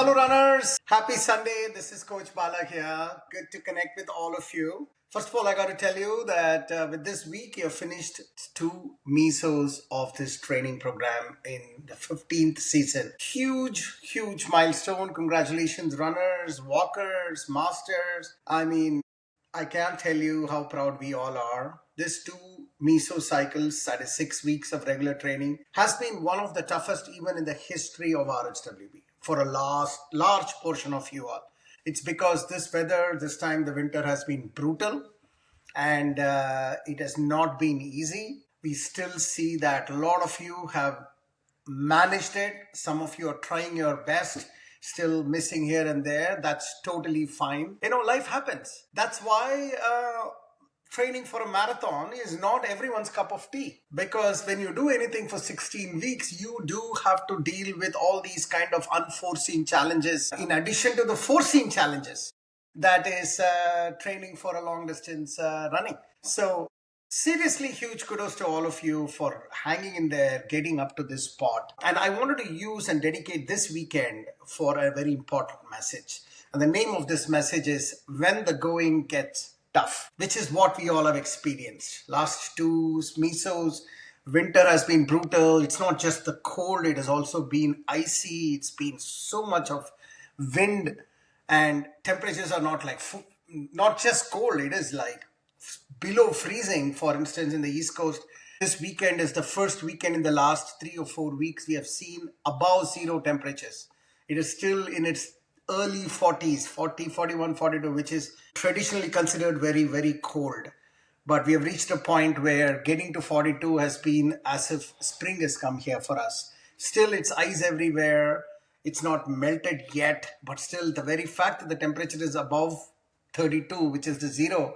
Hello runners, happy Sunday. This is Coach Bala here. Good to connect with all of you. First of all, I got to tell you that with this week, you've finished 2 mesos of this training program in the 15th season. Huge milestone. Congratulations, runners, walkers, masters. I can't tell you how proud we all are. This 2 meso cycles, that is 6 weeks of regular training, has been one of the toughest even in the history of RHWB for a large portion of you all. It's because this weather, this time the winter has been brutal and it has not been easy. We still see that a lot of you have managed it. Some of you are trying your best, still missing here and there. That's totally fine. Life happens. That's why training for a marathon is not everyone's cup of tea, because when you do anything for 16 weeks, you do have to deal with all these kind of unforeseen challenges in addition to the foreseen challenges that is training for a long distance running. So seriously, huge kudos to all of you for hanging in there, getting up to this spot. And I wanted to use and dedicate this weekend for a very important message. And the name of this message is When the Going Gets Tough, which is what we all have experienced. Last 2 mesos, winter has been brutal. It's not just the cold, it has also been icy. It's been so much of wind, and temperatures are not just cold, it is like below freezing. For instance, in the East Coast, this weekend is the first weekend in the last 3 or 4 weeks we have seen above zero temperatures. It is still in its early 40s, 40, 41, 42, which is traditionally considered very cold. But we have reached a point where getting to 42 has been as if spring has come here for us. Still, it's ice everywhere. It's not melted yet, but still the very fact that the temperature is above 32, which is the zero,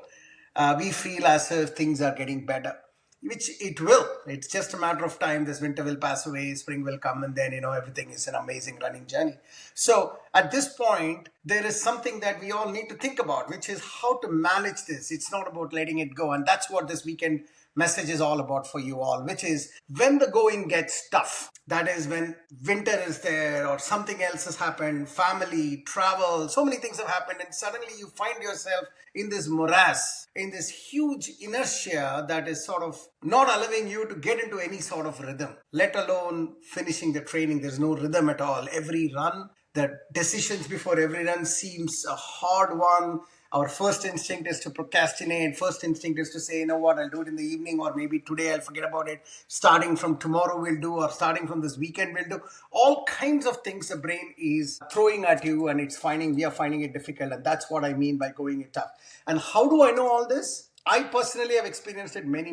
we feel as if things are getting better, which it will. It's just a matter of time. This winter will pass away, spring will come, and then, everything is an amazing running journey. So at this point, there is something that we all need to think about, which is how to manage this. It's not about letting it go. And that's what this weekend message is all about for you all, which is when the going gets tough. That is when winter is there or something else has happened, family, travel, so many things have happened, and suddenly you find yourself in this morass, in this huge inertia that is sort of not allowing you to get into any sort of rhythm, let alone finishing the training. There's no rhythm at all. Every run, the decisions before every run seems a hard one. Our first instinct is to procrastinate. First instinct is to say, you know what, I'll do it in the evening, or maybe today I'll forget about it. Starting from tomorrow we'll do, or starting from this weekend we'll do. All kinds of things the brain is throwing at you, and we are finding it difficult. And that's what I mean by going it tough. And how do I know all this? I personally have experienced it many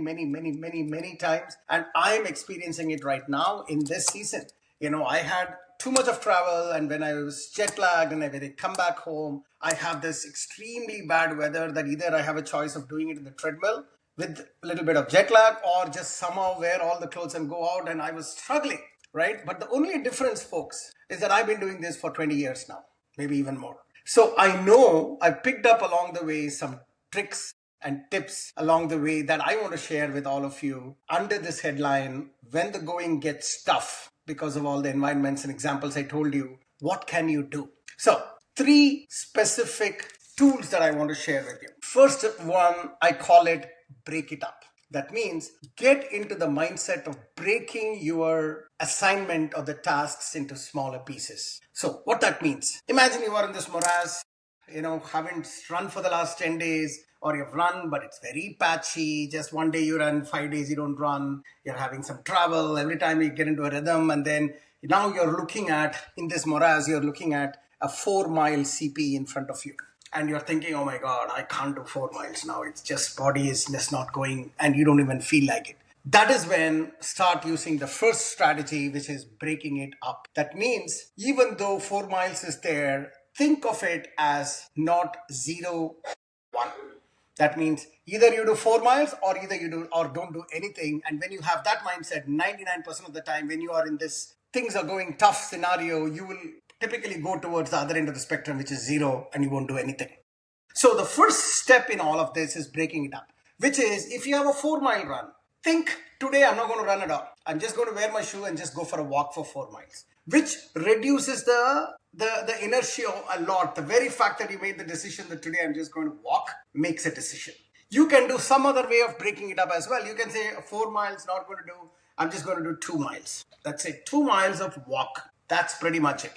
times, and I'm experiencing it right now in this season. I had too much of travel, and when I was jet lagged and when I come back home, I have this extremely bad weather that either I have a choice of doing it in the treadmill with a little bit of jet lag, or just somehow wear all the clothes and go out, and I was struggling, right? But the only difference, folks, is that I've been doing this for 20 years now, maybe even more. So I know I've picked up along the way some tricks and tips along the way that I want to share with all of you under this headline, When the Going Gets Tough. Because of all the environments and examples I told you, what can you do? So 3 specific tools that I want to share with you. First one, I call it break it up. That means get into the mindset of breaking your assignment or the tasks into smaller pieces. So what that means, imagine you are in this morass, haven't run for the last 10 days, or you've run, but it's very patchy. Just one day you run, 5 days you don't run. You're having some travel. Every time you get into a rhythm, and then now you're looking at, in this morass, you're looking at a 4-mile CP in front of you. And you're thinking, oh my God, I can't do 4 miles now. It's just body is just not going, and you don't even feel like it. That is when start using the first strategy, which is breaking it up. That means even though 4 miles is there, think of it as not 0, 1. That means either you do 4 miles or either you do or don't do anything. And when you have that mindset, 99% of the time when you are in this things are going tough scenario, you will typically go towards the other end of the spectrum, which is 0, and you won't do anything. So the first step in all of this is breaking it up, which is if you have a 4-mile run, think today I'm not going to run at all. I'm just going to wear my shoe and just go for a walk for 4 miles, which reduces the the inertia a lot. The very fact that you made the decision that today I'm just going to walk makes a decision. You can do some other way of breaking it up as well. You can say 4 miles, not going to do, I'm just going to do 2 miles. That's it. 2 miles of walk. That's pretty much it.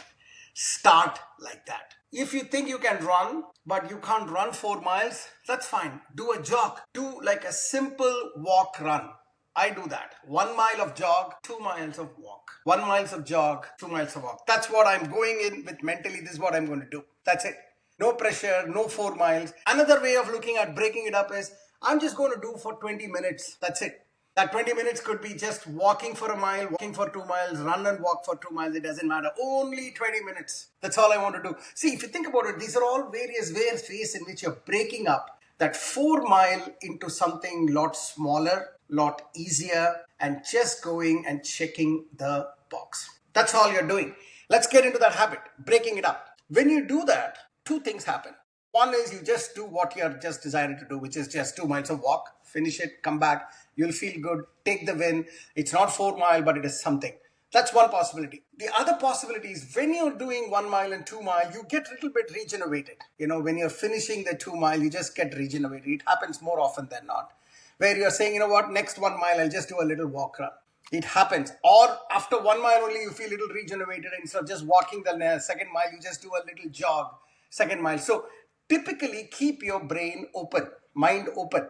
Start like that. If you think you can run, but you can't run 4 miles, that's fine. Do a jog. Do like a simple walk run. I do that. 1 mile of jog, 2 miles of walk. 1 miles of jog, 2 miles of walk. That's what I'm going in with mentally. This is what I'm going to do. That's it. No pressure, no 4 miles. Another way of looking at breaking it up is I'm just going to do for 20 minutes. That's it. That 20 minutes could be just walking for a mile, walking for 2 miles, run and walk for 2 miles. It doesn't matter. Only 20 minutes. That's all I want to do. See, if you think about it, these are all various ways in which you're breaking up that 4 mile into something lot smaller, lot easier, and just going and checking the box. That's all you're doing. Let's get into that habit, breaking it up. When you do that, two things happen. One is you just do what you're just decided to do, which is just 2 miles of walk, finish it, come back, you'll feel good, take the win. It's not 4 mile, but it is something. That's one possibility. The other possibility is when you're doing 1 mile and 2 mile, you get a little bit regenerated. When you're finishing the 2 mile, you just get regenerated. It happens more often than not. Where you're saying, next 1 mile, I'll just do a little walk run. It happens. Or after 1 mile only, you feel a little regenerated. Instead of just walking the second mile, you just do a little jog, second mile. So typically keep your brain open, mind open,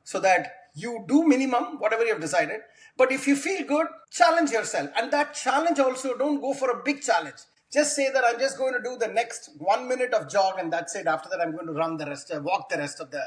so that you do minimum, whatever you have decided. But if you feel good, challenge yourself. And that challenge also, don't go for a big challenge. Just say that I'm just going to do the next 1 minute of jog and that's it. After that, I'm going to walk the rest of the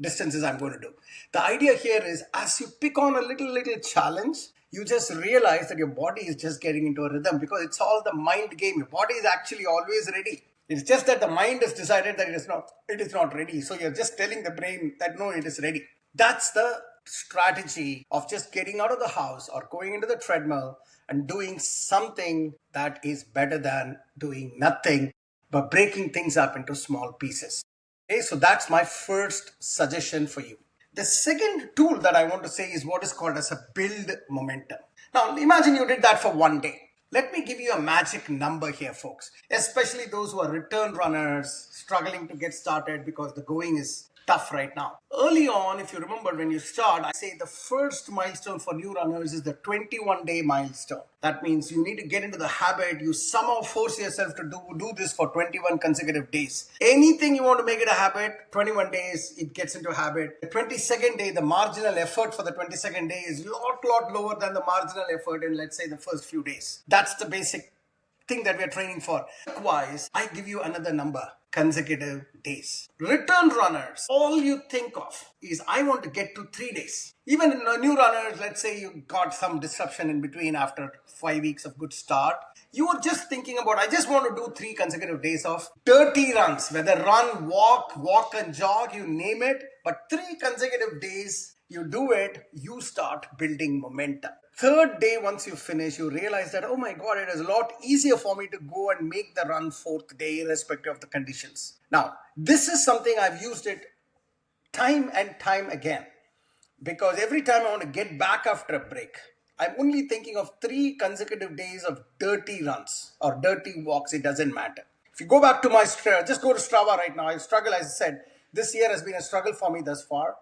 distances I'm going to do. The idea here is as you pick on a little challenge, you just realize that your body is just getting into a rhythm because it's all the mind game. Your body is actually always ready. It's just that the mind has decided that it is not ready. So you're just telling the brain that no, it is ready. That's the strategy of just getting out of the house or going into the treadmill and doing something that is better than doing nothing, but breaking things up into small pieces. Okay, so that's my first suggestion for you. The second tool that I want to say is what is called as a build momentum. Now, imagine you did that for 1 day. Let me give you a magic number here, folks, especially those who are return runners struggling to get started because the going is tough right now. Early on, if you remember when you start, I say the first milestone for new runners is the 21-day milestone. That means you need to get into the habit. You somehow force yourself to do this for 21 consecutive days. Anything you want to make it a habit, 21 days, it gets into a habit. The 22nd day, the marginal effort for the 22nd day is a lot lower than the marginal effort in, let's say, the first few days. That's the basic thing that we are training for. Likewise, I give you another number. Consecutive days. Return runners, all you think of is I want to get to 3 days. Even in new runners, let's say you got some disruption in between after 5 weeks of good start. You are just thinking about, I just want to do 3 consecutive days of dirty runs, whether run, walk and jog, you name it. But 3 consecutive days, you do it, you start building momentum. Third day, once you finish, you realize that, oh my God, it is a lot easier for me to go and make the run 4th day, irrespective of the conditions. Now, this is something I've used it time and time again, because every time I want to get back after a break, I'm only thinking of 3 consecutive days of dirty runs or dirty walks. It doesn't matter. If you go back to my, just go to Strava right now. I struggle, as I said, this year has been a struggle for me thus far.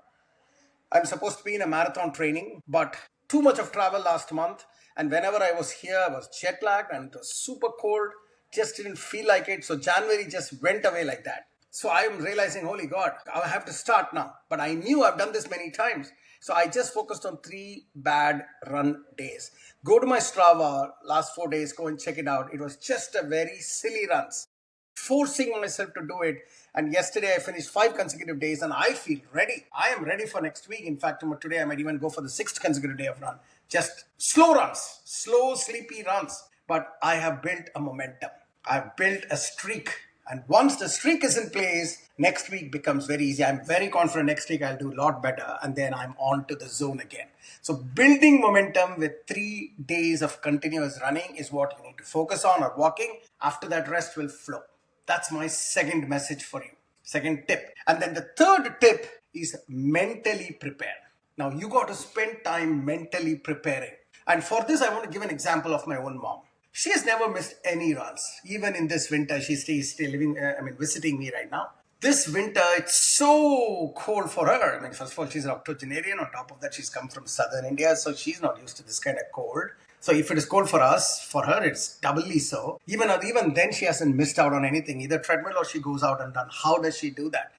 I'm supposed to be in a marathon training, but too much of travel last month. And whenever I was here, I was jet lagged and it was super cold. Just didn't feel like it. So January just went away like that. So I'm realizing, holy God, I have to start now. But I knew I've done this many times. So I just focused on 3 bad run days. Go to my Strava last 4 days, go and check it out. It was just a very silly runs. Forcing myself to do it. And yesterday I finished 5 consecutive days and I feel ready. I am ready for next week. In fact, today I might even go for the 6th consecutive day of run. Just slow runs, slow, sleepy runs. But I have built a momentum. I've built a streak. And once the streak is in place, next week becomes very easy. I'm very confident next week I'll do a lot better. And then I'm on to the zone again. So building momentum with 3 days of continuous running is what you need to focus on, or walking. After that, rest will flow. That's my second message for you. Second tip. And then the third tip is mentally prepare. Now you got to spend time mentally preparing. And for this, I want to give an example of my own mom. She has never missed any runs. Even in this winter, she's still living, visiting me right now. This winter, it's so cold for her. I mean, first of all, she's an octogenarian. On top of that, she's come from southern India, so she's not used to this kind of cold. So if it is cold for us, for her, it's doubly so. Even then, she hasn't missed out on anything, either treadmill or she goes out and done. How does she do that?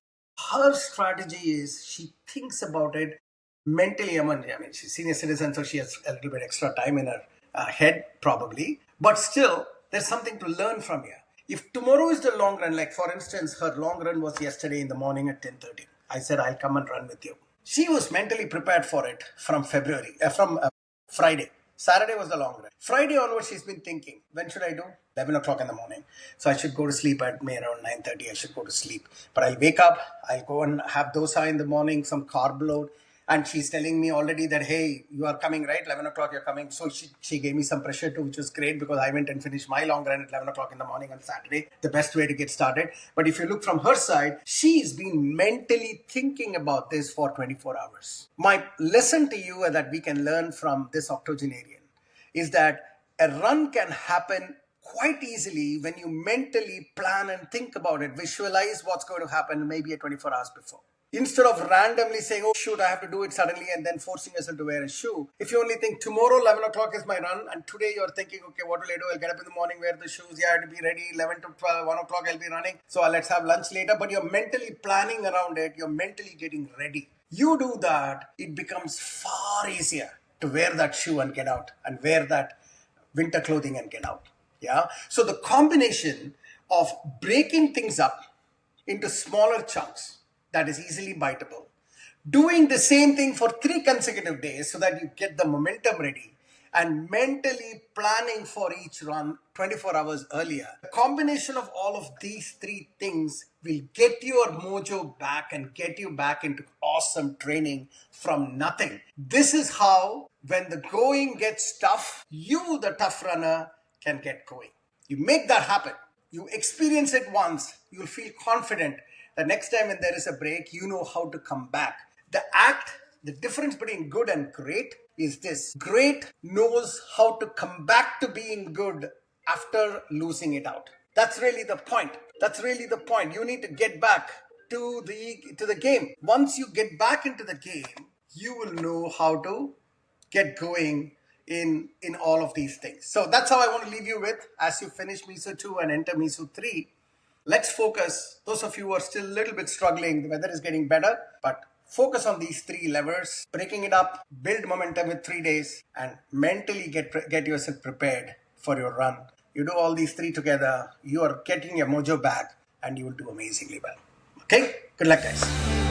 Her strategy is she thinks about it mentally. She's senior citizen, so she has a little bit extra time in her head, probably. But still, there's something to learn from here. If tomorrow is the long run, like for instance, her long run was yesterday in the morning at 10:30. I said, I'll come and run with you. She was mentally prepared for it from Friday. Saturday was the long run. Friday onwards, she's been thinking, when should I do? 11 o'clock in the morning. So I should go to sleep at May around 9:30. I should go to sleep. But I'll wake up, I'll go and have dosa in the morning, some carb load. And she's telling me already that, hey, you are coming, right? 11 o'clock, you're coming. So she gave me some pressure too, which was great because I went and finished my long run at 11 o'clock in the morning on Saturday. The best way to get started. But if you look from her side, she's been mentally thinking about this for 24 hours. My lesson to you that we can learn from this octogenarian is that a run can happen quite easily when you mentally plan and think about it, visualize what's going to happen maybe 24 hours before. Instead of randomly saying, oh, shoot, I have to do it suddenly and then forcing yourself to wear a shoe. If you only think tomorrow, 11 o'clock is my run, and today you're thinking, okay, what will I do? I'll get up in the morning, wear the shoes. Yeah, I have to be ready. 11 to 12, 1 o'clock, I'll be running. So let's have lunch later. But you're mentally planning around it. You're mentally getting ready. You do that, it becomes far easier to wear that shoe and get out and wear that winter clothing and get out. Yeah. So the combination of breaking things up into smaller chunks that is easily biteable, doing the same thing for 3 consecutive days so that you get the momentum ready, and mentally planning for each run 24 hours earlier. The combination of all of these 3 things will get your mojo back and get you back into awesome training from nothing. This is how, when the going gets tough, you, the tough runner, can get going. You make that happen. You experience it once, you'll feel confident. The next time when there is a break, you know how to come back. The difference between good and great is this. Great knows how to come back to being good after losing it out. That's really the point. You need to get back to the game. Once you get back into the game, you will know how to get going in all of these things. So that's how I want to leave you with as you finish Miso 2 and enter Miso 3. Let's focus. Those of you who are still a little bit struggling, the weather is getting better, but focus on these 3 levers, breaking it up, build momentum with 3 days, and mentally get yourself prepared for your run. You do all these 3 together, you are getting your mojo back, and you will do amazingly well. Okay? Good luck, guys.